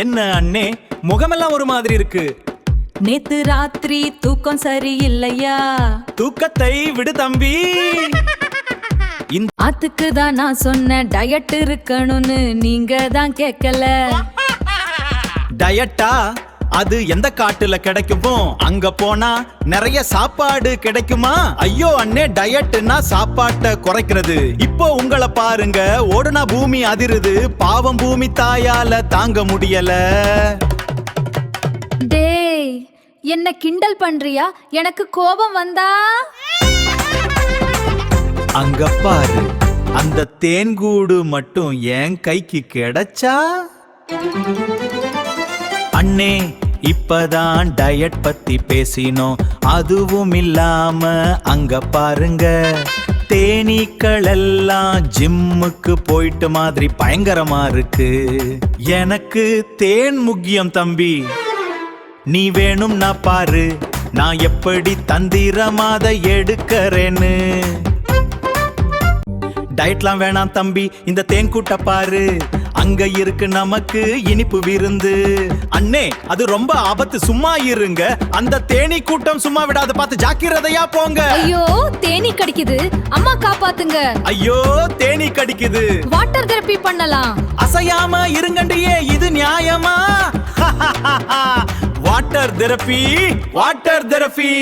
என்ன அண்ணே, முகமெல்லாம் ஒரு மாதிரி இருக்கு. நேத்து ராத்திரி தூக்கம் சரியில்லையா? தூக்கத்தை விடு தம்பி. அதுக்கு தான் நான் சொன்ன டயட் இருக்கணும்னு, நீங்க தான் கேட்கல. டயட்டா? அது எந்த காட்டுல கிடைக்குமோ? அங்க போனா நிறைய சாப்பாடு கிடைக்குமா? ஐயோ அண்ணே, டயட்னா சாப்பாட்டை குறைக்கிறது. இப்போ உங்களை பாருங்க, ஓடுனா பூமி அதிருது. பாவம் பூமி தாயால தாங்க முடியல. டேய், என்ன கிண்டல் பண்றியா? எனக்கு கோபம் வந்தா அங்க பாரு, அந்த தேன்கூடு மட்டும் என் கைக்கு கிடைச்சா? அண்ணே, இப்பதான் டயட் பத்தி பேசினோம். அதுவும் இல்லாம அங்க பாருங்க, தேனீக்கள் எல்லாம் ஜிம்முக்கு போயிட்டு மாதிரி பயங்கரமா இருக்கு. எனக்கு தேன் முக்கியம் தம்பி. நீ வேணும்னா பாரு, நான் எப்படி தந்திரமாத எடுக்கிறேன்னு. டயட்லாம் வேணாம் தம்பி, இந்த தேன் கூட்ட பாரு. அங்க இருக்கு நமக்கு இனிப்பு விருந்து. அண்ணே, அது ரொம்ப ஆபத்து, சும்மா இருங்க. அந்த தேனீ கூட்டம் சும்மா விடாத, பார்த்து ஜாக்கிரதையா போங்க. ஐயோ, தேனீ கடிக்குது, அம்மா காப்பாத்துங்க. ஐயோ, தேனீ கடிக்குது. வாட்டர் தெரப்பி பண்ணலாம். அசையாம இருங்கண்டியே, இது நியாயமா? Water therapy, water therapy.